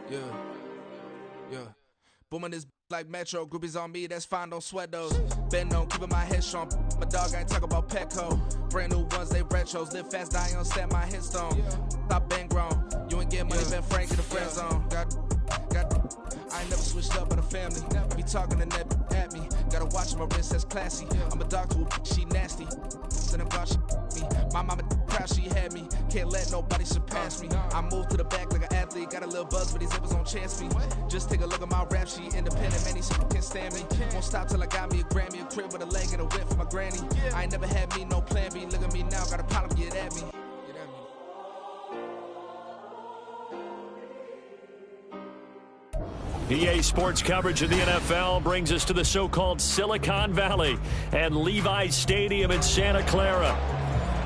Yeah, yeah. Booming this like Metro, groupies on me, that's fine, don't sweat those. Been on, keeping my head strong. My dog ain't talk about Petco. Brand new ones, they retros. Live fast, die on set, my headstone. Stop been grown. You ain't get money, been frank in the friend zone. I ain't never switched up on the family. Be talking to that at me. Gotta watch my wrist, that's classy. I'm a dog to a she nasty. Send about she me. My mama proud she had me. Can't let nobody surpass me. I moved to the back like an athlete. Got a little buzz, but these zippers on chance me. Just take a look at my rap sheet. Independent, man, these can't stand me. Won't stop till I got me a Grammy, a crib with a leg and a whip for my granny. I ain't never had me no plan B. Look at me now, got a problem, get at me. EA Sports coverage of the NFL brings us to the so-called Silicon Valley and Levi's Stadium in Santa Clara.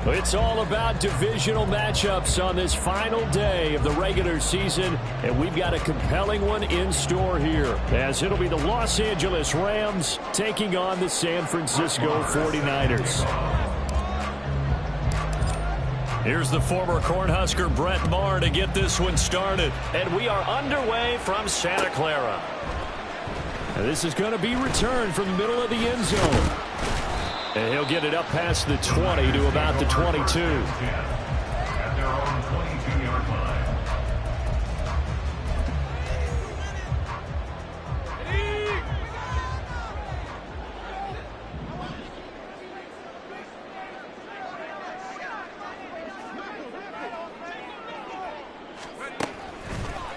It's all about divisional matchups on this final day of the regular season, and we've got a compelling one in store here, as it'll be the Los Angeles Rams taking on the San Francisco 49ers. Here's the former Cornhusker Brett Maher to get this one started. And we are underway from Santa Clara. And this is going to be returned from the middle of the end zone. And he'll get it up past the 20 to about the 22. At their own 22-yard line.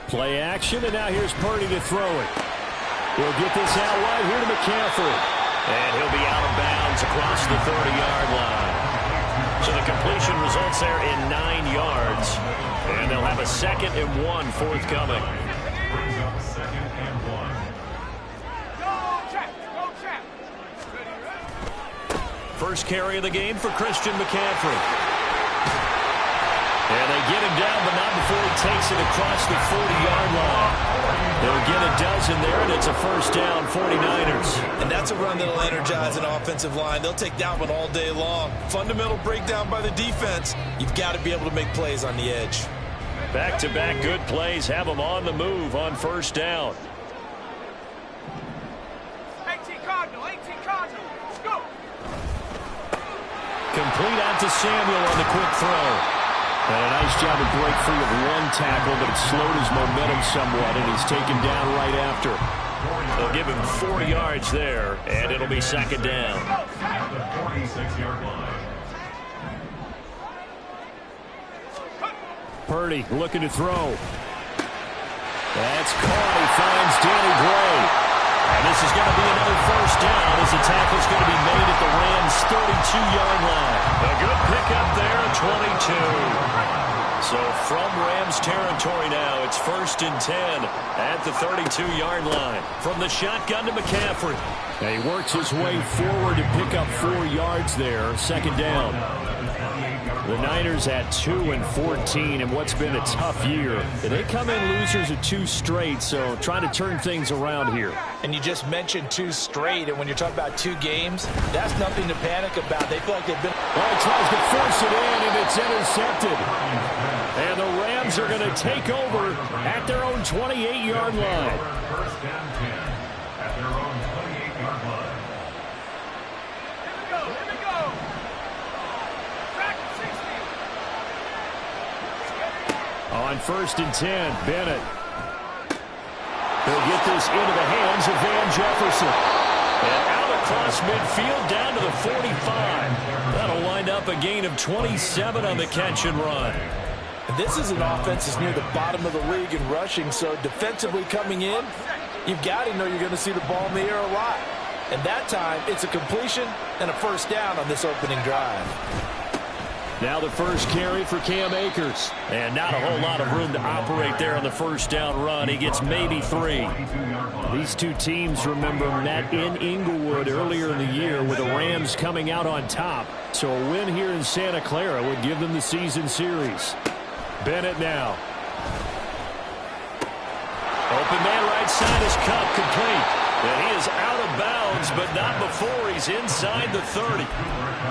Play action, and now here's Purdy to throw it. He'll get this out wide here to McCaffrey. And he'll be out of bounds across the 30-yard line. So the completion results there in 9 yards. And they'll have a 2nd and 1 forthcoming. First carry of the game for Christian McCaffrey. And they get him down, but not before he takes it across the 40-yard line. They'll get a dozen there, and it's a first down, 49ers. And that's a run that'll energize an offensive line. They'll take that one all day long. Fundamental breakdown by the defense. You've got to be able to make plays on the edge. Back-to-back good plays have them on the move on first down. 18 Cardinal, let's go. Complete out to Samuel on the quick throw. And a nice job to break free of one tackle, but it slowed his momentum somewhat, and he's taken down right after. They'll give him 4 yards there, and it'll be 2nd down. At the 46-yard line. Purdy looking to throw. That's caught. He finds Danny Gray. And this is going to be another first down as the tackle's going to be made at the Rams' 32-yard line. A good pickup there, 22. So from Rams territory now, it's 1st and 10 at the 32-yard line. From the shotgun to McCaffrey. And he works his way forward to pick up 4 yards there, 2nd down. The Niners at 2 and 14 in what's been a tough year. They come in losers of 2 straight, so trying to turn things around here. And you just mentioned 2 straight, and when you're talking about 2 games, that's nothing to panic about. They feel like they've been... Well, he tries to force it in, and it's intercepted. And the Rams are going to take over at their own 28-yard line. First down 10 at their own 28-yard line. Here we go. Track 60. On 1st and 10, Bennett. He'll get this into the hands of Van Jefferson. And out across midfield down to the 45. That'll wind up a gain of 27 on the catch and run. And this is an offense that's near the bottom of the league in rushing, so defensively coming in, you've got to know you're going to see the ball in the air a lot. And that time, it's a completion and a first down on this opening drive. Now the first carry for Cam Akers. And not a whole lot of room to operate there on the first down run. He gets maybe 3. These two teams, remember, met in Inglewood earlier in the year with the Rams coming out on top. So a win here in Santa Clara would give them the season series. Bennett now. Open man right side is Cup complete. And he is out of bounds, but not before he's inside the 30.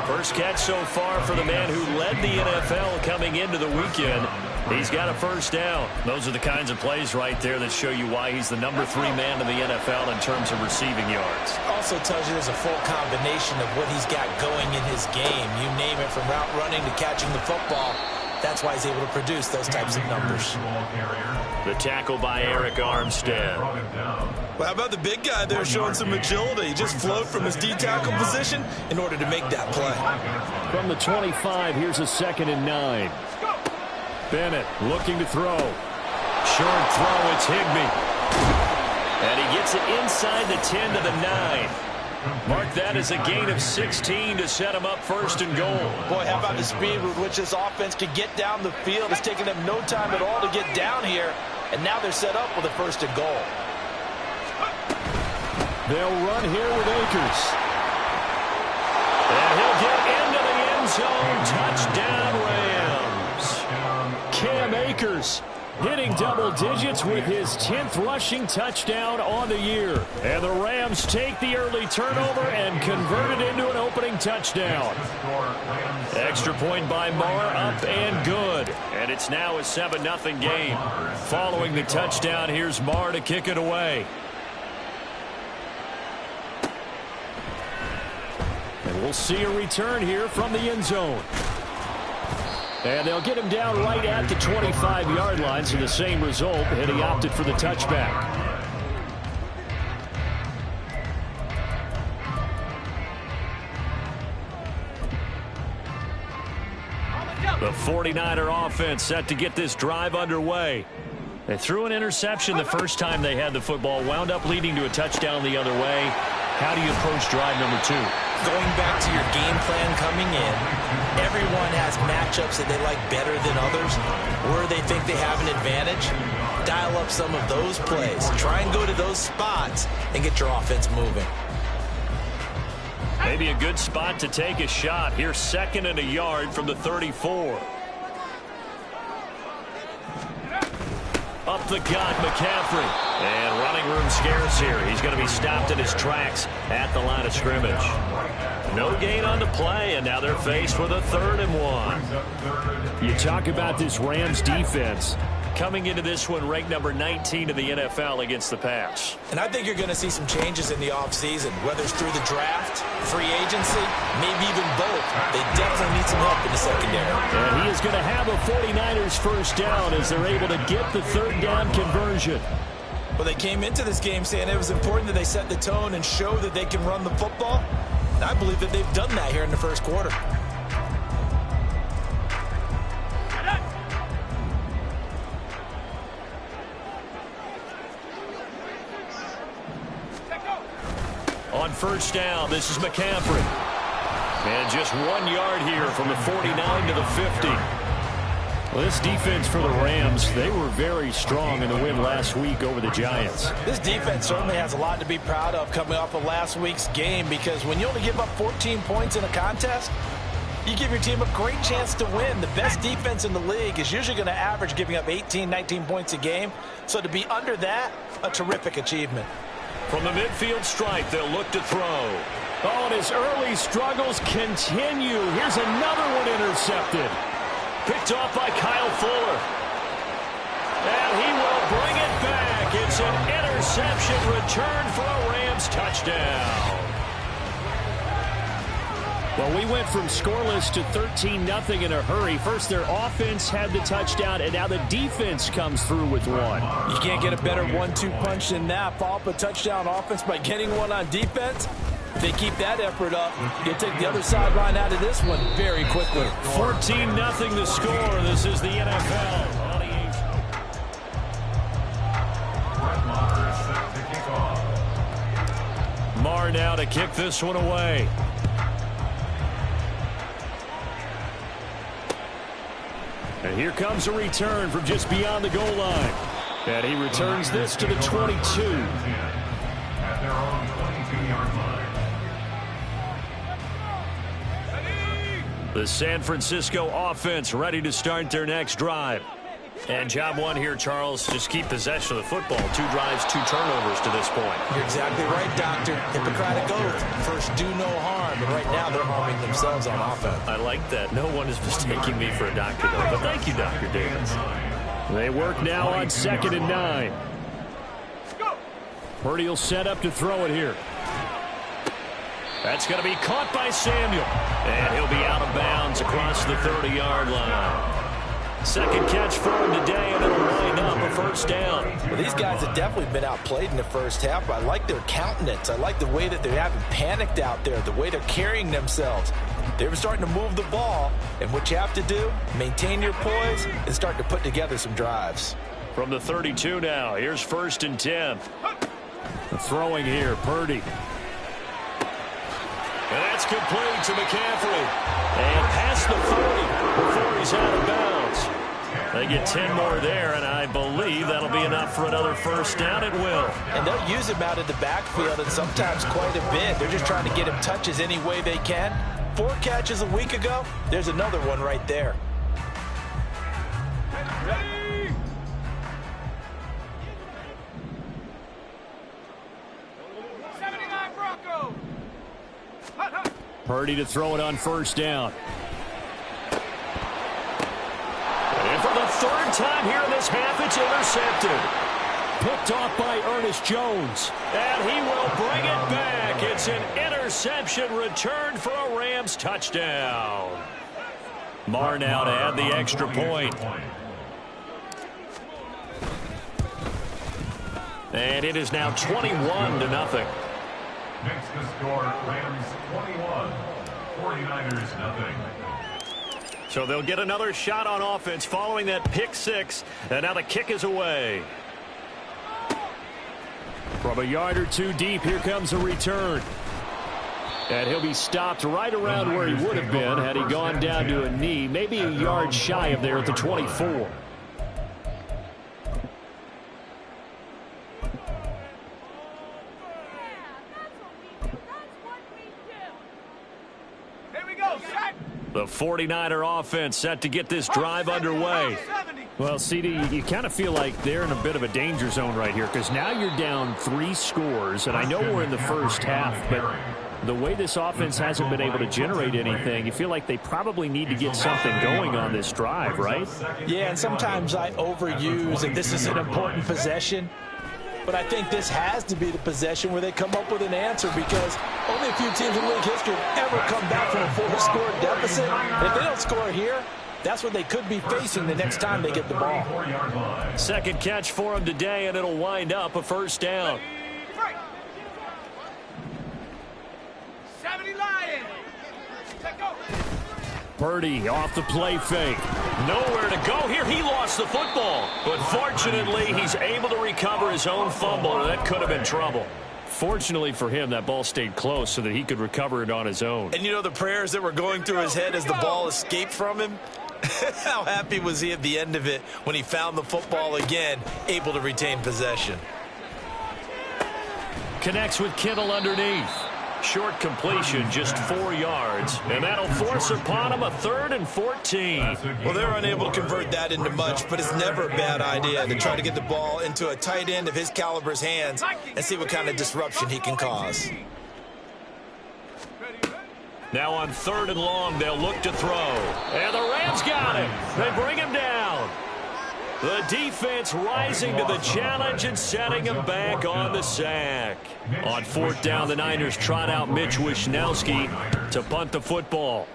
First catch so far for the man who led the NFL coming into the weekend. He's got a first down. Those are the kinds of plays right there that show you why he's the number 3 man in the NFL in terms of receiving yards. Also tells you there's a full combination of what he's got going in his game. You name it, from route running to catching the football. That's why he's able to produce those types of numbers. The tackle by Eric Armstead. Well, how about the big guy there showing some agility? He just flowed from his D-tackle position in order to make that play. From the 25, here's a 2nd and 9. Bennett looking to throw. Short throw, it's Higbee. And he gets it inside the 10 to the 9. Mark that as a gain of 16 to set him up 1st and goal. Boy, how about the speed with which this offense could get down the field? It's taken them no time at all to get down here, and now they're set up with a 1st and goal. They'll run here with Akers. And he'll get into the end zone. Touchdown, Rams. Cam Akers hitting double digits with his 10th rushing touchdown on the year. And the Rams take the early turnover and convert it into an opening touchdown. Extra point by Marr, up and good. And it's now a 7-0 game. Following the touchdown, here's Marr to kick it away. And we'll see a return here from the end zone. And they'll get him down right at the 25-yard line, so the same result, and he opted for the touchback. The 49er offense set to get this drive underway. They threw an interception the first time they had the football, wound up leading to a touchdown the other way. How do you approach drive number 2? Going back to your game plan coming in, everyone has matchups that they like better than others, where they think they have an advantage. Dial up some of those plays. Try and go to those spots and get your offense moving. Maybe a good spot to take a shot. Here's 2nd and a yard from the 34. Up the gut, McCaffrey. And running room scarce here. He's going to be stopped in his tracks at the line of scrimmage. No gain on the play, and now they're faced with a 3rd and 1. You talk about this Rams defense. Coming into this one, ranked number 19 in the NFL against the pass. And I think you're going to see some changes in the offseason, whether it's through the draft, free agency, maybe even both. They definitely need some help in the secondary. And he is going to have a 49ers first down as they're able to get the 3rd down conversion. Well, they came into this game saying it was important that they set the tone and show that they can run the football. And I believe that they've done that here in the first quarter. On first down, this is McCaffrey. And just 1 yard here from the 49 to the 50. Well, this defense for the Rams, they were very strong in the win last week over the Giants. This defense certainly has a lot to be proud of coming off of last week's game, because when you only give up 14 points in a contest, you give your team a great chance to win. The best defense in the league is usually going to average giving up 18, 19 points a game. So to be under that, a terrific achievement. From the midfield stripe, they'll look to throw. Oh, and his early struggles continue. Here's another one intercepted. Picked off by Kyle Fuller. And he will bring it back. It's an interception return for a Rams touchdown. Well, we went from scoreless to 13-0 in a hurry. First, their offense had the touchdown, and now the defense comes through with one. You can't get a better 1-2 punch than that. Follow up a touchdown offense by getting one on defense. If they keep that effort up, you'll take the other sideline out of this one very quickly. 14-0 the score. This is the NFL. Marr now to kick this one away. And here comes a return from just beyond the goal line. And he returns this to the 22. The San Francisco offense ready to start their next drive. And job one here, Charles, just keep possession of the football. 2 drives, 2 turnovers to this point. You're exactly right, Doctor. Hippocratic oath. First, do no harm. And right now, they're harming themselves on offense. I like that. No one is mistaking me for a doctor, though. But thank you, Dr. Davis. They work now on 2nd and 9. Purdy will set up to throw it here. That's going to be caught by Samuel. And he'll be out of bounds across the 30-yard line. Second catch for him today, and it'll wind up a first down. Well, these guys have definitely been outplayed in the first half, but I like their countenance. I like the way that they haven't panicked out there, the way they're carrying themselves. They're starting to move the ball, and what you have to do, maintain your poise and start to put together some drives. From the 32 now, here's 1st and 10. Throwing here, Purdy. And that's complete to McCaffrey. And past the 40 before he's out of bounds. They get 10 more there, and I believe that'll be enough for another first down. It will. And they'll use him out of the backfield, and sometimes quite a bit. They're just trying to get him touches any way they can. 4 catches a week ago. There's another one right there. Ready? Bronco. Purdy to throw it on first down. And for the 3rd time here in this half, it's intercepted. Picked off by Ernest Jones. And he will bring it back. It's an interception returned for a Rams touchdown. Marr now to add the extra point. And it is now 21-0. Makes the score Rams 21, 49ers nothing. So they'll get another shot on offense following that pick 6. And now the kick is away. From a yard or 2 deep, here comes a return. And he'll be stopped right around where he would have been had he gone down to a knee, maybe a yard shy of there at the 24. The 49er offense set to get this drive underway. Well, CD, you kind of feel like they're in a bit of a danger zone right here because now you're down 3 scores, and I know we're in the first half, but the way this offense hasn't been able to generate anything, you feel like they probably need to get something going on this drive, right? Yeah, and sometimes I overuse that this is an important possession. But I think this has to be the possession where they come up with an answer because only a few teams in league history have ever come back from a 4-score deficit. And if they don't score here, that's what they could be facing the next time they get the ball. Second catch for him today, and it'll wind up a first down. 70 Lions. Let go. Purdy off the play fake. Nowhere to go here. He lost the football. But fortunately, he's able to recover his own fumble, or that could have been trouble. Fortunately for him, that ball stayed close so that he could recover it on his own. And you know the prayers that were going through his head as the ball escaped from him? How happy was he at the end of it when he found the football again, able to retain possession? Connects with Kittle underneath. Short completion, just 4 yards. And that'll force upon him a 3rd and 14. Well, they're unable to convert that into much, but it's never a bad idea to try to get the ball into a tight end of his caliber's hands and see what kind of disruption he can cause. Now on 3rd and long, they'll look to throw. And the Rams got him. They bring him down. The defense rising to the challenge and setting him back on the sack. On 4th down, the Niners trot out Mitch Wishnowsky to punt the football.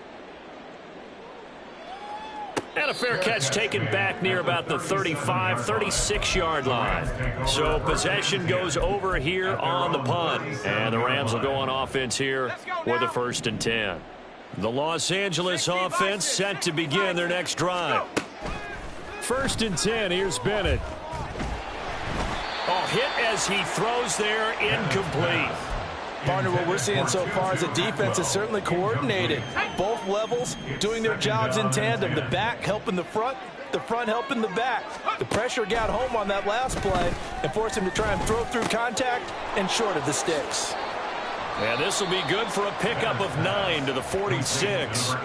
And a fair catch taken back near about the 35, 36-yard line. So possession goes over here on the punt. And the Rams will go on offense here with a 1st and 10. The Los Angeles offense set to begin their next drive. 1st and 10, here's Bennett. Oh, hit as he throws there, incomplete. Partner, what we're seeing so far is the defense is certainly coordinated. Both levels doing their jobs in tandem. The back helping the front helping the back. The pressure got home on that last play and forced him to try and throw through contact and short of the sticks. And this will be good for a pickup of 9 to the 46.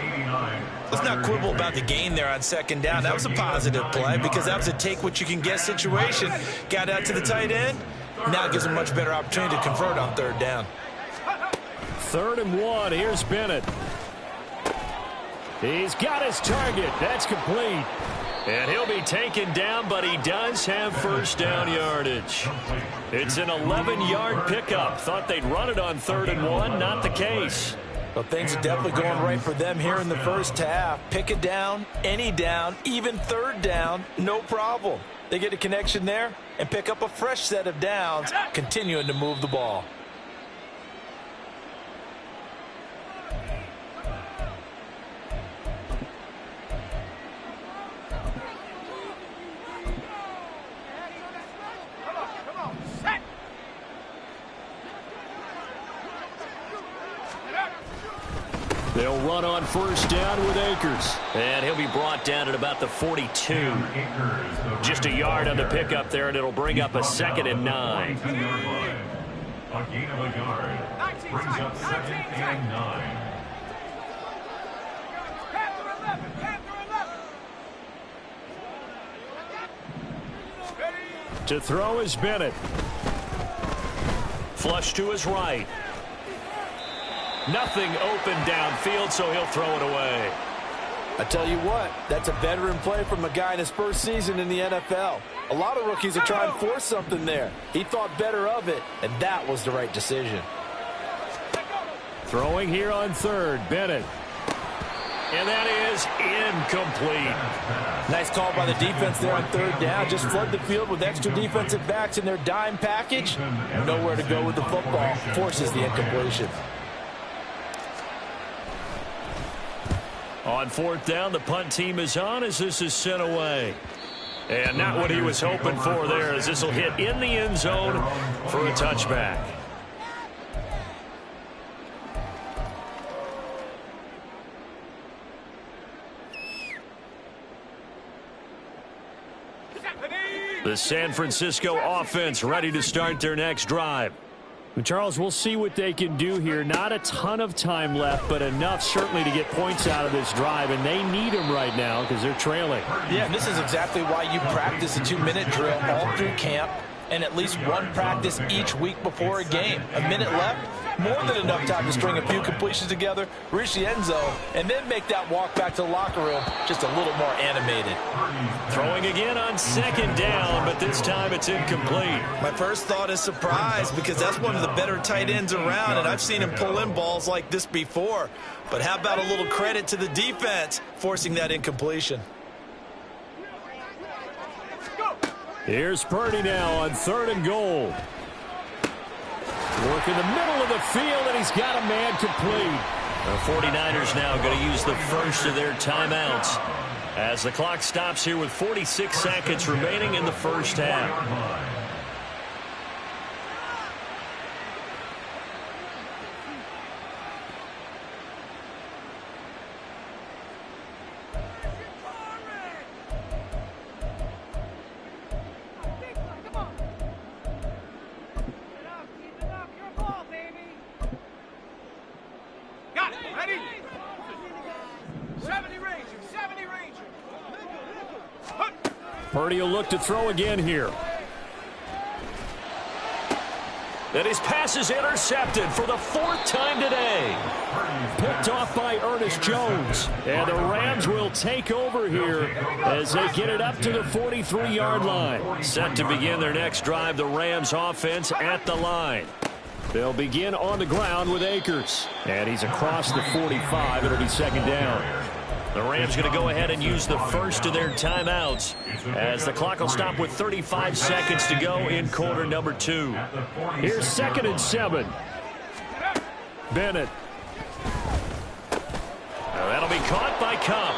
Let's not quibble about the gain there on second down. That was a positive play because that was a take-what-you-can-get situation. Got out to the tight end. Now it gives him a much better opportunity to convert on third down. 3rd and 1. Here's Bennett. He's got his target. That's complete. And he'll be taken down, but he does have first down yardage. It's an 11-yard pickup. Thought they'd run it on 3rd and 1. Not the case. Well, things are definitely going right for them here in the first half. Pick it down, any down, even third down, no problem. They get a connection there and pick up a fresh set of downs, continuing to move the ball. They'll run on first down with Akers. And he'll be brought down at about the 42. Just a yard on the pickup there, and it'll bring up a 2nd and 9. A gain of a yard. Brings up 2nd and 9. To throw is Bennett. Flush to his right. Nothing open downfield, so he'll throw it away. I tell you what, that's a veteran play from a guy in his first season in the NFL. A lot of rookies are trying to force something there. He thought better of it, and that was the right decision. Throwing here on 3rd, Bennett. And that is incomplete. Nice call by the defense there on 3rd down. Just flood the field with extra defensive backs in their dime package. Nowhere to go with the football. Forces the incompletion. On 4th down, the punt team is on as this is sent away. And not what he was hoping for there, as this will hit in the end zone for a touchback. The San Francisco offense ready to start their next drive. Charles, we'll see what they can do here. Not a ton of time left, but enough certainly to get points out of this drive, and they need them right now because they're trailing. Yeah, and this is exactly why you practice a 2-minute drill all through camp and at least one practice each week before a game. A minute left, more than enough time to string a few completions together, reach the end zone, and then make that walk back to the locker room just a little more animated. Throwing again on 2nd down, but this time it's incomplete. My first thought is surprise because that's one of the better tight ends around, and I've seen him pull in balls like this before. But how about a little credit to the defense forcing that incompletion? Here's Purdy now on 3rd and goal. Work in the middle of the field, and he's got a man complete. The 49ers now going to use the first of their timeouts as the clock stops here with 46 seconds remaining in the first half. Purdy will look to throw again here. And his pass is intercepted for the 4th time today. Picked off by Ernest Jones. And the Rams will take over here as they get it up to the 43-yard line. Set to begin their next drive, the Rams offense at the line. They'll begin on the ground with Akers. And he's across the 45. It'll be 2nd down. The Rams going to go ahead and use the first of their timeouts as the clock will stop with 35 seconds to go in quarter number 2. Here's 2nd and 7. Bennett. That'll be caught by Kupp.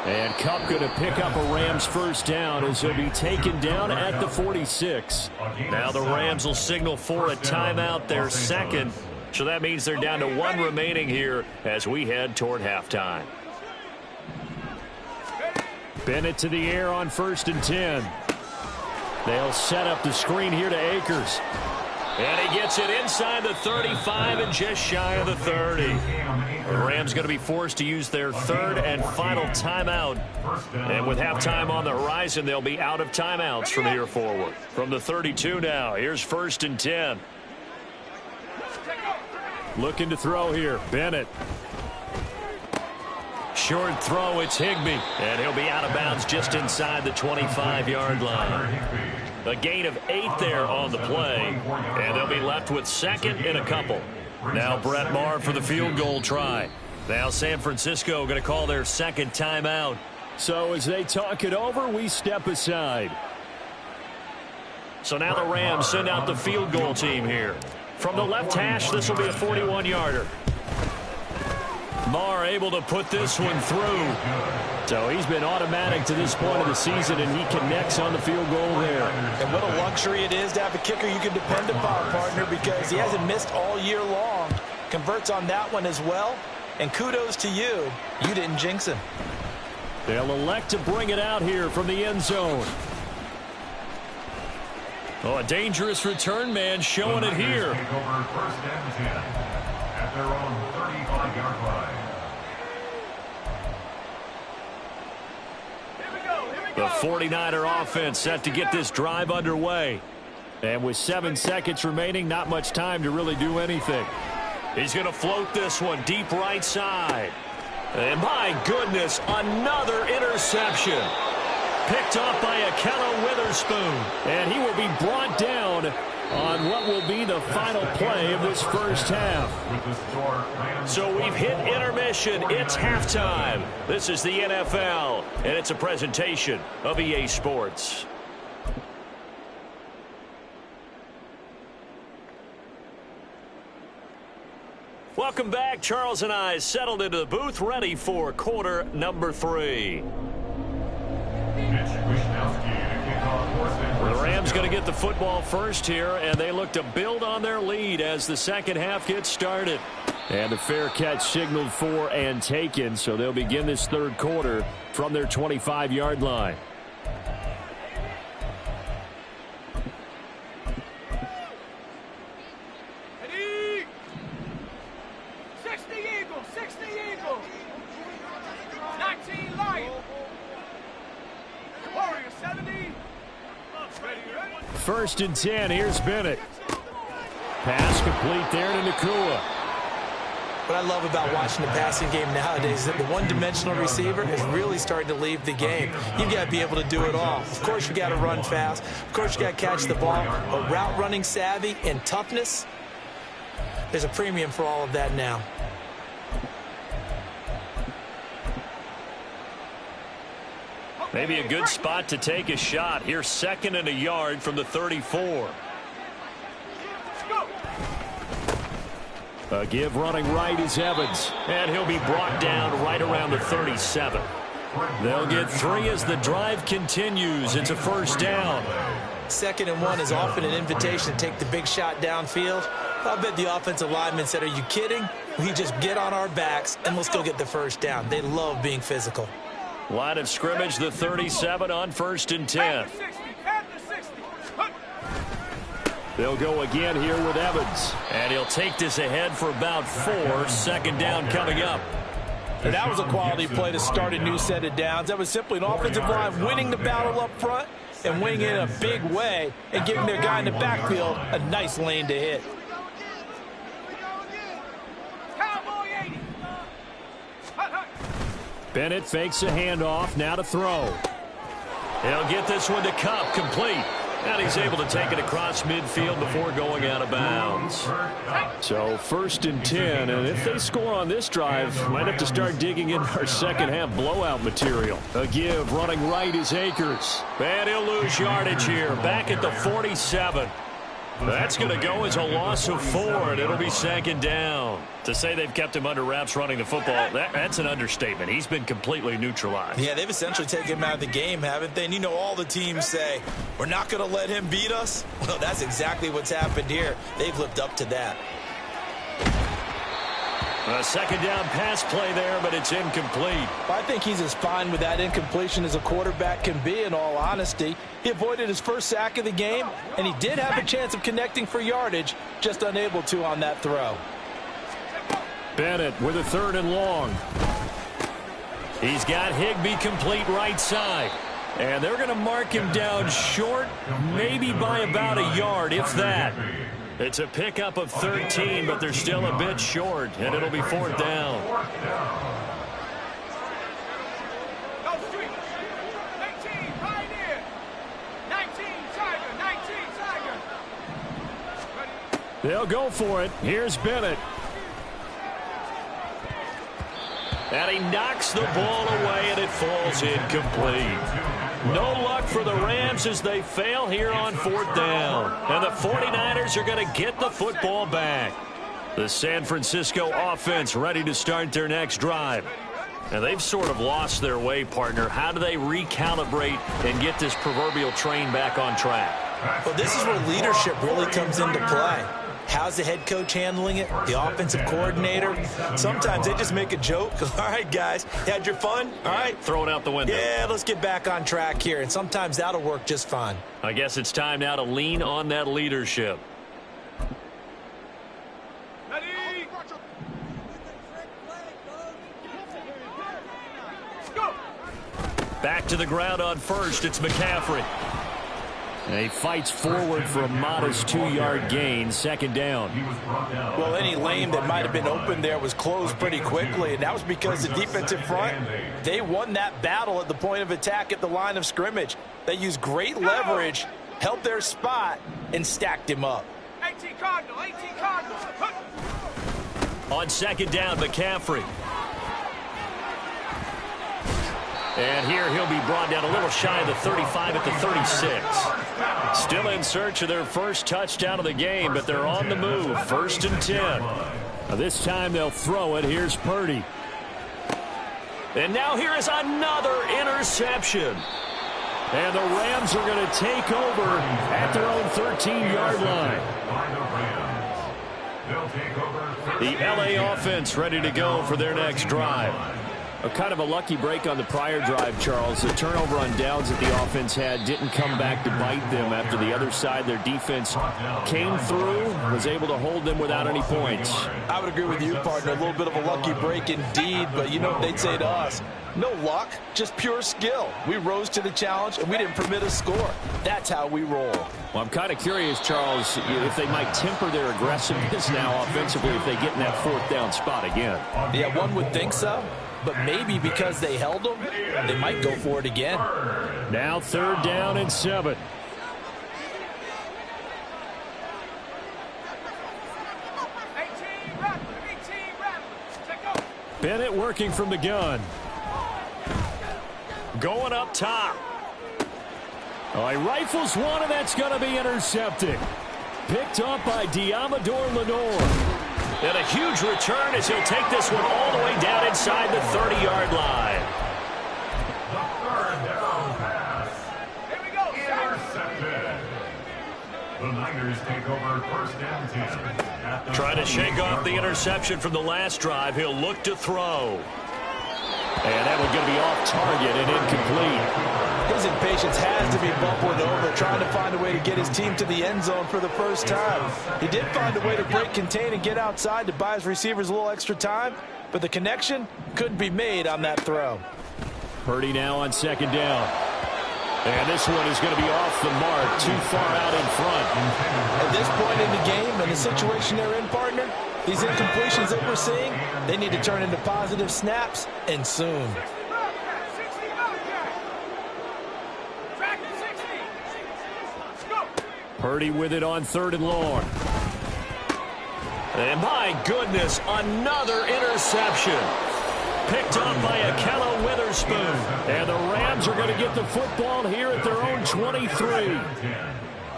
And Kupp going to pick up a Rams first down as he'll be taken down at the 46. Now the Rams will signal for a timeout, their 2nd. So that means they're down to 1 remaining here as we head toward halftime. Bennett to the air on 1st and 10. They'll set up the screen here to Akers. And he gets it inside the 35 and just shy of the 30. The Rams going to be forced to use their third and final timeout. And with halftime on the horizon, they'll be out of timeouts from here forward. From the 32 now, here's 1st and 10. Looking to throw here, Bennett. Short throw, it's Higbee. And he'll be out of bounds just inside the 25-yard line. A gain of 8 there on the play. And they'll be left with 2nd and a couple. Now Brett Maher for the field goal try. Now San Francisco going to call their 2nd timeout. So as they talk it over, we step aside. So now the Rams send out the field goal team here. From the left hash, this will be a 41-yarder. Maher able to put this one through. So he's been automatic to this point of the season, and he connects on the field goal there. And what a luxury it is to have a kicker you can depend upon, partner, because he hasn't missed all year long. Converts on that one as well. And kudos to you. You didn't jinx him. They'll elect to bring it out here from the end zone. Oh, a dangerous return man showing it here. Take over 1st and 10 at their own 35-yard line. The 49er offense set to get this drive underway. And with 7 seconds remaining, not much time to really do anything. He's going to float this one deep right side. And my goodness, another interception. Picked off by Ahkello Witherspoon. And he will be brought down on what will be the final play of this first half. So we've hit intermission. It's halftime. This is the NFL, and it's a presentation of EA Sports. Welcome back. Charles and I settled into the booth, ready for quarter number 3. The Rams going to get the football first here, and they look to build on their lead as the second half gets started. And the fair catch signaled for and taken, so they'll begin this third quarter from their 25-yard line. Ready? 60 Eagles, 60 Eagles. 19 Lions. Warrior 70. Ready? 1st and 10, here's Bennett. Pass complete there to Nacua. What I love about watching the passing game nowadays is that the one-dimensional receiver is really starting to leave the game. You've got to be able to do it all. Of course, you got to run fast. Of course, you got to catch the ball. But route running savvy and toughness, there's a premium for all of that now. Maybe a good spot to take a shot. Here's 2nd and a yard from the 34. A give running right is Evans. And he'll be brought down right around the 37. They'll get 3 as the drive continues. It's a first down. 2nd and 1 is often an invitation to take the big shot downfield. I bet the offensive lineman said, are you kidding? We just get on our backs and let's go get the first down. They love being physical. Line of scrimmage, the 37 on 1st and 10. They'll go again here with Evans. And he'll take this ahead for about 4. 2nd down coming up. And that was a quality play to start a new set of downs. That was simply an offensive line winning the battle up front and winning it in a big way and giving their guy in the backfield a nice lane to hit. Bennett fakes a handoff, now to throw. He'll get this one to Kupp, complete. And he's able to take it across midfield before going out of bounds. So 1st and 10, and if they score on this drive, might have to start digging in our second half blowout material. A give running right is Akers. And he'll lose yardage here, back at the 47. That's going to go as a loss of 4, and it'll be 2nd down. To say they've kept him under wraps running the football, that's an understatement. He's been completely neutralized. Yeah, they've essentially taken him out of the game, haven't they? And you know all the teams say, we're not going to let him beat us. Well, that's exactly what's happened here. They've lived up to that. A second down pass play there, but it's incomplete. I think he's as fine with that incompletion as a quarterback can be, in all honesty. He avoided his first sack of the game, and he did have a chance of connecting for yardage, just unable to on that throw. Bennett with a 3rd and long. He's got Higbee complete right side. And they're going to mark him down short, maybe by about a yard, if that. It's a pickup of 13, but they're still a bit short, and it'll be 4th down. Go street. 19, Pioneer. 19, Tiger. 19, Tiger. They'll go for it. Here's Bennett. And he knocks the ball away, and it falls incomplete. No luck for the Rams as they fail here on 4th down. And the 49ers are going to get the football back. The San Francisco offense ready to start their next drive. And they've sort of lost their way, partner. How do they recalibrate and get this proverbial train back on track? Well, this is where leadership really comes into play. How's the head coach handling it? The offensive coordinator? Sometimes they just make a joke. All right, guys, you had your fun? All right. Throw it out the window. Yeah, let's get back on track here. And sometimes that'll work just fine. I guess it's time now to lean on that leadership. Ready. Go. Back to the ground on 1st. It's McCaffrey. And he fights forward for a modest 2-yard gain, 2nd down. Well, any lane that might have been open there was closed pretty quickly, and that was because the defensive front, they won that battle at the point of attack at the line of scrimmage. They used great leverage, held their spot, and stacked him up. 18 Cardinal. 18 Cardinal. On 2nd down, McCaffrey. And here he'll be brought down a little shy of the 35 at the 36. Still in search of their first touchdown of the game, but they're on the move. 1st and 10. Now this time they'll throw it. Here's Purdy. And now here is another interception. And the Rams are going to take over at their own 13-yard line. The LA offense ready to go for their next drive. A kind of a lucky break on the prior drive, Charles. The turnover on downs that the offense had didn't come back to bite them after the other side. Their defense came through, was able to hold them without any points. I would agree with you, partner. A little bit of a lucky break indeed, but you know what they'd say to us? No luck, just pure skill. We rose to the challenge, and we didn't permit a score. That's how we roll. Well, I'm kind of curious, Charles, if they might temper their aggressiveness now offensively if they get in that 4th down spot again. Yeah, one would think so. But maybe because they held them, they might go for it again. Now 3rd down and 7. 18 Rattler. Check go. Bennett working from the gun. Going up top. Oh, he rifles one, and that's going to be intercepted. Picked up by Diamador Lenore. And a huge return as he'll take this one all the way down inside the 30-yard line. The 3rd down pass. Here we go. Intercepted. The Niners take over 1st and 10. Trying to shake off the interception from the last drive. He'll look to throw. And that one's going to be off target and incomplete. His impatience has to be bubbling over, trying to find a way to get his team to the end zone for the first time. He did find a way to break contain and get outside to buy his receivers a little extra time, but the connection couldn't be made on that throw. Purdy now on 2nd down. And this one is going to be off the mark, too far out in front. At this point in the game and the situation they're in, partner, these incompletions that we're seeing, they need to turn into positive snaps, and soon. 60 Bobcat. Track 60. Go. Purdy with it on 3rd and long. And my goodness, another interception. Picked up by Ahkello Witherspoon. And the Rams are going to get the football here at their own 23.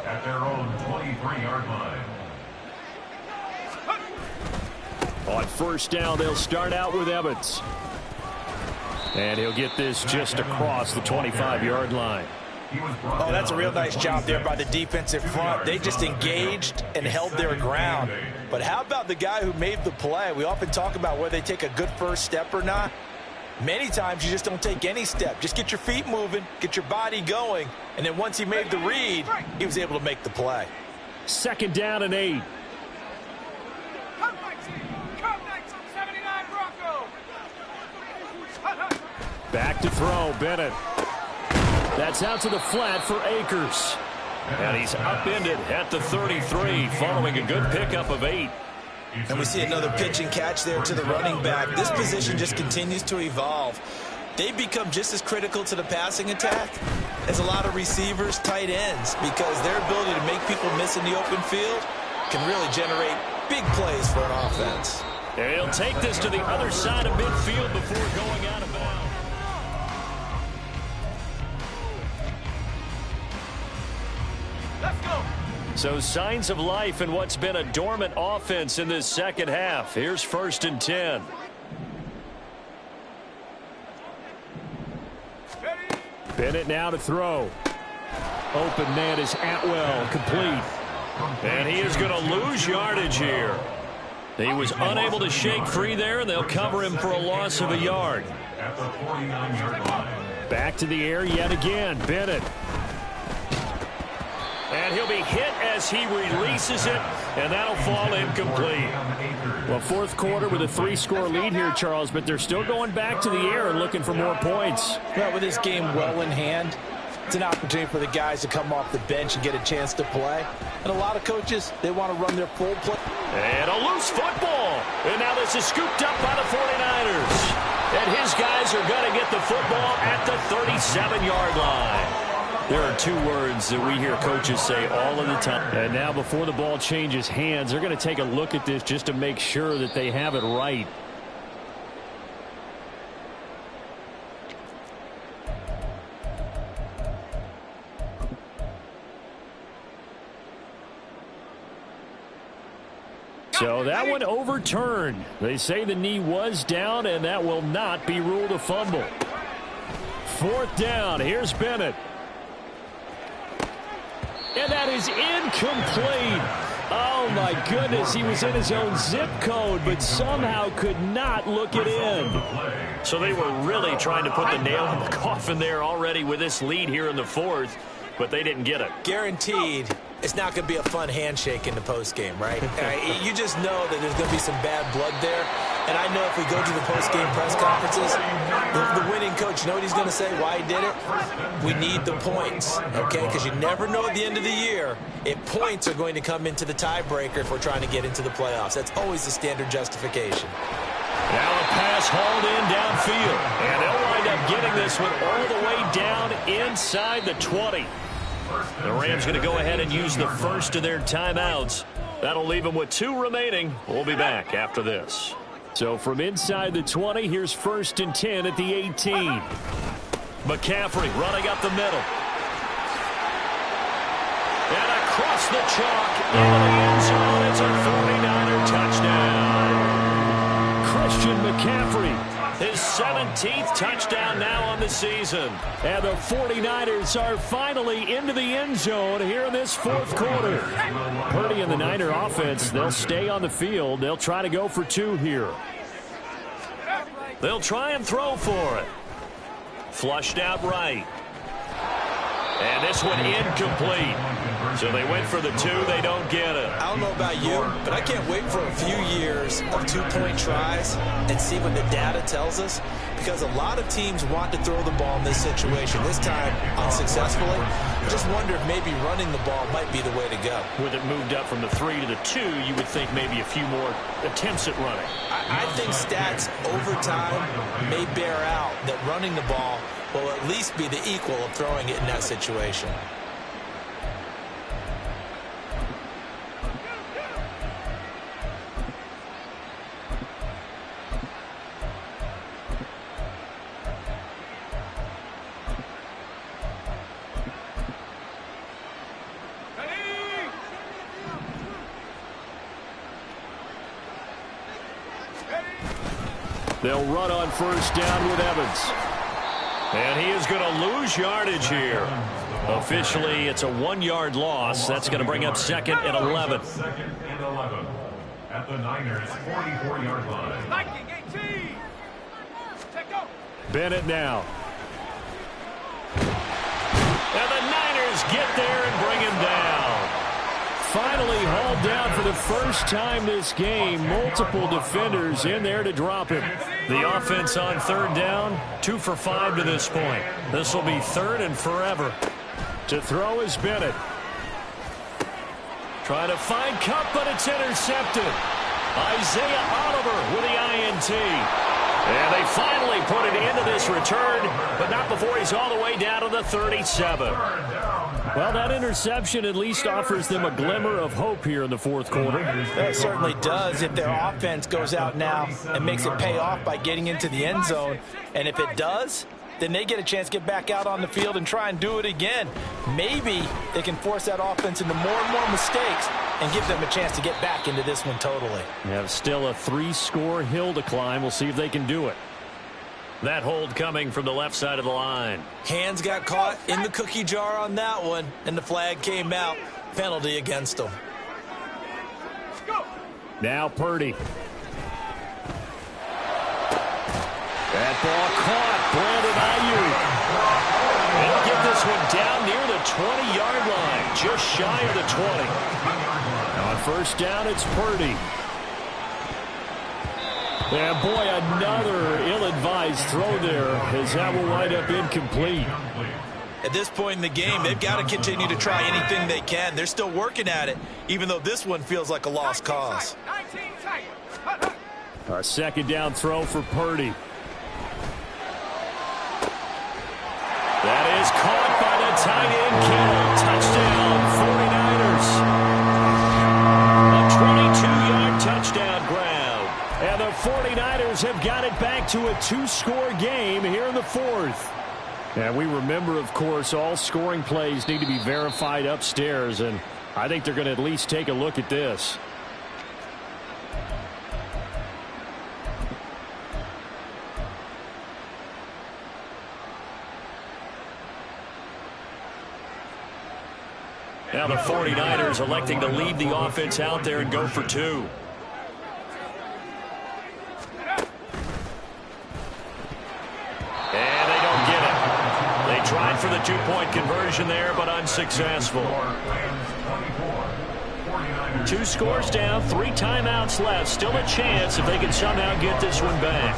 At their own 23-yard line. On 1st down, they'll start out with Evans. And he'll get this just across the 25-yard line. Oh, that's a real nice job there by the defensive front. They just engaged and held their ground. But how about the guy who made the play? We often talk about whether they take a good first step or not. Many times you just don't take any step. Just get your feet moving, get your body going, and then once he made the read, he was able to make the play. 2nd down and 8. Come 19, 79 Bronco. Back to throw, Bennett. That's out to the flat for Akers. And he's upended at the 33 following a good pickup of 8. And we see another pitch and catch there to the running back. This position just continues to evolve. They become just as critical to the passing attack as a lot of receivers, tight ends, because their ability to make people miss in the open field can really generate big plays for an offense. And he'll take this to the other side of midfield before going out of bounds. Let's go. So signs of life in what's been a dormant offense in this second half. Here's 1st and 10. Bennett now to throw. Open man is Atwell, complete. And he is going to lose yardage here. He was unable to shake free there, and they'll cover him for a loss of a yard. At the 49-yard line. Back to the air yet again, Bennett. And he'll be hit as he releases it, and that'll fall incomplete. Well, 4th quarter with a 3-score lead here, Charles, but they're still going back to the air and looking for more points. Well, with this game well in hand, it's an opportunity for the guys to come off the bench and get a chance to play. And a lot of coaches, they want to run their full play. And a loose football. And now this is scooped up by the 49ers. And his guys are going to get the football at the 37-yard line. There are 2 words that we hear coaches say all of the time. And now before the ball changes hands, they're going to take a look at this just to make sure that they have it right. So that one overturned. They say the knee was down, and that will not be ruled a fumble. 4th down. Here's Bennett. And that is incomplete. Oh, my goodness. He was in his own zip code, but somehow could not look it in. So they were really trying to put the nail in the coffin there already with this lead here in the 4th, but they didn't get it. Guaranteed, it's not going to be a fun handshake in the postgame, right? You just know that there's going to be some bad blood there. And I know if we go to the postgame press conferences, the winning coach, you know what he's going to say, why he did it? We need the points, okay? Because you never know at the end of the year if points are going to come into the tiebreaker if we're trying to get into the playoffs. That's always the standard justification. Now a pass hauled in downfield. And they'll wind up getting this one all the way down inside the 20. The Rams going to go ahead and use the first of their timeouts. That'll leave them with 2 remaining. We'll be back after this. So from inside the 20, here's 1st and 10 at the 18. McCaffrey running up the middle. And across the chalk into the end zone. It's a 49er touchdown. Christian McCaffrey. His 17th touchdown now on the season. And the 49ers are finally into the end zone here in this 4th quarter. Purdy and the Niner offense, they'll stay on the field. They'll try to go for 2 here. They'll try and throw for it. Flushed out right. And this one incomplete. So they went for the 2. They don't get it. I don't know about you, but I can't wait for a few years of 2-point tries and see what the data tells us. Because a lot of teams want to throw the ball in this situation. This time, unsuccessfully. I just wonder if maybe running the ball might be the way to go. With it moved up from the 3 to the 2, you would think maybe a few more attempts at running. I think stats over time may bear out that running the ball will at least be the equal of throwing it in that situation. They'll run on 1st down with Evans. And he is going to lose yardage here. Officially, it's a 1-yard loss. That's going to bring up 2nd and 11. 2nd and 11 at the Niners' 44-yard line. Viking 18. Take go. Bennett now. And the Niners get there and bring him down. Finally hauled down for the first time this game. Multiple defenders in there to drop him. The offense on 3rd down, 2 for 5 to this point. This will be 3rd and forever. To throw is Bennett. Trying to find Kupp, but it's intercepted. Isaiah Oliver with the INT. And they finally put it into this return, but not before he's all the way down to the 37. Well, that interception at least offers them a glimmer of hope here in the 4th quarter. That certainly does if their offense goes out now and makes it pay off by getting into the end zone. And if it does, then they get a chance to get back out on the field and try and do it again. Maybe they can force that offense into more and more mistakes and give them a chance to get back into this one totally. They have still a 3-score hill to climb. We'll see if they can do it. That hold coming from the left side of the line. Hands got caught in the cookie jar on that one, and the flag came out. Penalty against them. Go. Now Purdy. That ball caught. Brandon Ayuk. They'll get this one down near the 20-yard line, just shy of the 20. Now on 1st down, it's Purdy. And boy, another ill-advised throw there as that will wind up incomplete. At this point in the game, they've got to continue to try anything they can. They're still working at it, even though this one feels like a lost cause. 19 tight. A 2nd down throw for Purdy. That is caught by the tight end, Kittle. Touchdown, 49ers. A 22-yard touchdown grab. And the 49ers have got it back to a 2-score game here in the 4th. And we remember, of course, all scoring plays need to be verified upstairs, and I think they're going to at least take a look at this. Now the 49ers electing to leave the offense out there and go for 2. And they don't get it. They tried for the 2-point conversion there, but unsuccessful. 2 scores down, 3 timeouts left. Still a chance if they can somehow get this one back.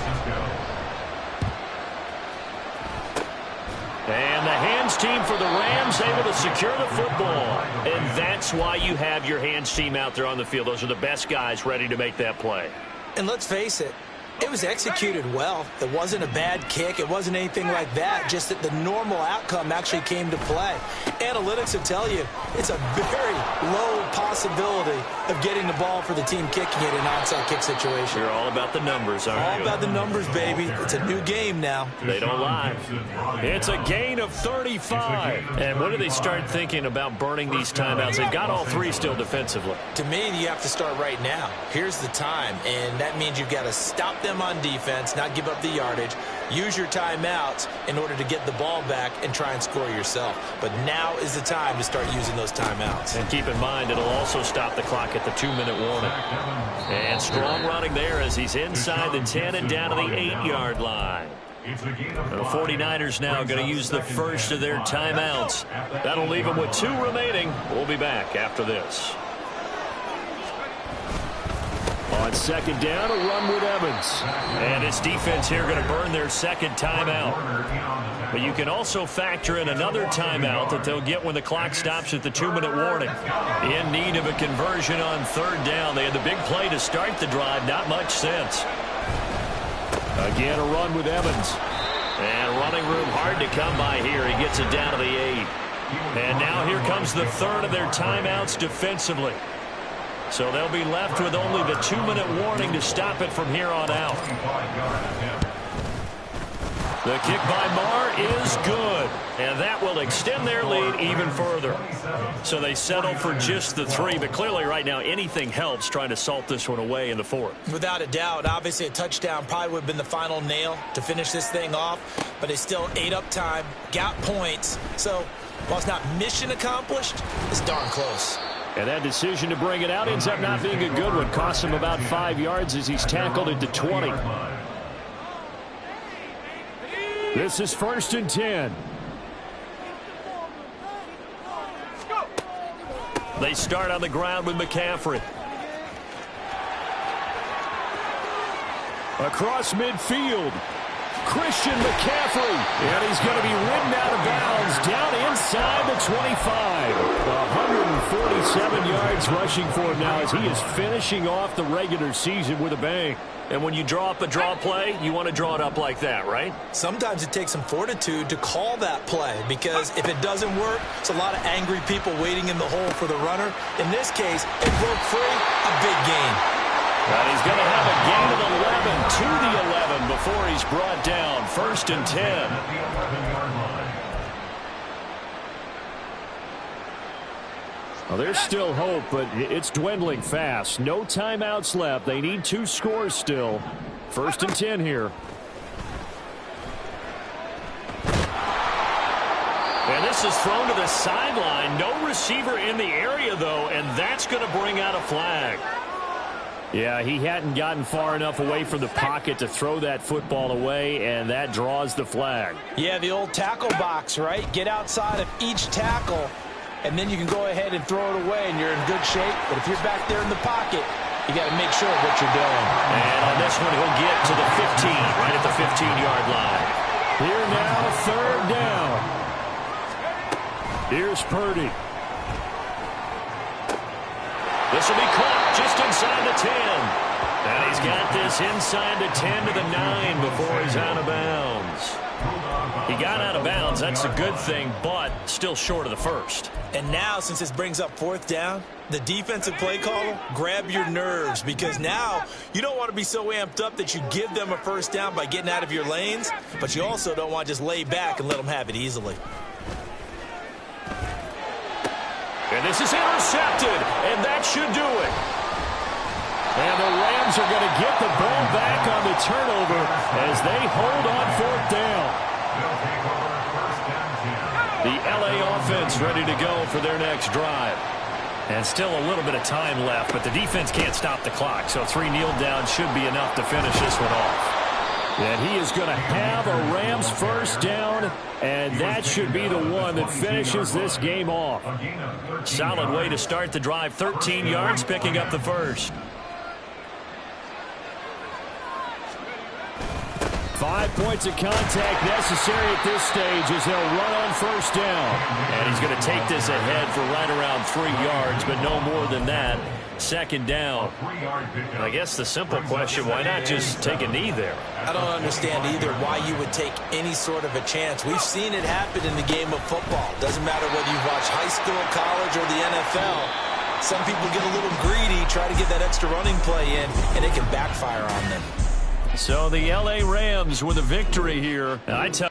And the hands team for the Rams able to secure the football. And that's why you have your hands team out there on the field. Those are the best guys ready to make that play. And let's face it, it was executed well. It wasn't a bad kick. It wasn't anything like that. Just that the normal outcome actually came to play. Analytics will tell you it's a very low possibility of getting the ball for the team kicking it in an onside kick situation. You're all about the numbers, aren't you? All about the numbers, baby. It's a new game now. They don't lie. It's a gain of 35. And when do they start thinking about burning these timeouts? They've got all 3 still defensively. To me, you have to start right now. Here's the time, and that means you've got to stop them on defense, not give up the yardage, use your timeouts in order to get the ball back and try and score yourself. But now is the time to start using those timeouts. And keep in mind, it'll also stop the clock at the 2-minute warning. And strong running there as he's inside the 10 and down to the 8-yard line. The 49ers now going to use the first of their timeouts. That'll leave them with 2 remaining. We'll be back after this. On 2nd down, a run with Evans. And his defense here going to burn their 2nd timeout. But you can also factor in another timeout that they'll get when the clock stops at the 2-minute warning. In need of a conversion on 3rd down. They had the big play to start the drive. Not much sense. Again, a run with Evans. And running room hard to come by here. He gets it down to the 8. And now here comes the 3rd of their timeouts defensively. So they'll be left with only the 2-minute warning to stop it from here on out. The kick by Marr is good. And that will extend their lead even further. So they settle for just the 3. But clearly right now anything helps trying to salt this one away in the 4th. Without a doubt, obviously a touchdown probably would have been the final nail to finish this thing off. But they still ate up time, got points. So While it's not mission accomplished, it's darn close. And that decision to bring it out ends up not being a good one. Costs him about 5 yards as he's tackled at the 20. This is 1st and 10. They start on the ground with McCaffrey. Across midfield, Christian McCaffrey. And he's going to be ridden out of bounds down inside the 25. 147 yards rushing for him now as he is finishing off the regular season with a bang. And when you draw up a draw play, you want to draw it up like that, right? Sometimes it takes some fortitude to call that play because if it doesn't work, it's a lot of angry people waiting in the hole for the runner. In this case, it broke free, a big gain. And he's going to have a gain of 11 to the 11 before he's brought down. 1st and 10. Well, there's still hope, but it's dwindling fast. No timeouts left. They need 2 scores still. 1st and 10 here. And this is thrown to the sideline. No receiver in the area, though, and that's going to bring out a flag. Yeah, he hadn't gotten far enough away from the pocket to throw that football away, and that draws the flag. Yeah, the old tackle box, right? Get outside of each tackle, and then you can go ahead and throw it away, and you're in good shape. But if you're back there in the pocket, you got to make sure of what you're doing. And on this one, he'll get to the 15, right at the 15-yard line. Here now, 3rd down. Here's Purdy. This will be caught just inside the 10. And he's got this inside the 10 to the 9 before he's out of bounds. He got out of bounds. That's a good thing, but still short of the first. And now, since this brings up 4th down, the defensive play caller, grab your nerves because now you don't want to be so amped up that you give them a 1st down by getting out of your lanes, but you also don't want to just lay back and let them have it easily. And this is intercepted, and that should do it. And the Rams are going to get the ball back on the turnover as they hold on 4th down. The LA offense ready to go for their next drive. And still a little bit of time left, but the defense can't stop the clock, so 3 kneel downs should be enough to finish this one off. And he is going to have a Rams 1st down, and that should be the one that finishes this game off. Solid way to start the drive. 13 yards, picking up the first. 5 points of contact necessary at this stage as they'll run on 1st down. And he's going to take this ahead for right around 3 yards, but no more than that. 2nd down. I guess the simple question, why not just take a knee there? I don't understand either why you would take any sort of a chance. We've seen it happen in the game of football. Doesn't matter whether you watch high school, college, or the NFL. Some people get a little greedy, try to get that extra running play in, and it can backfire on them. So the LA Rams with a victory here. I tell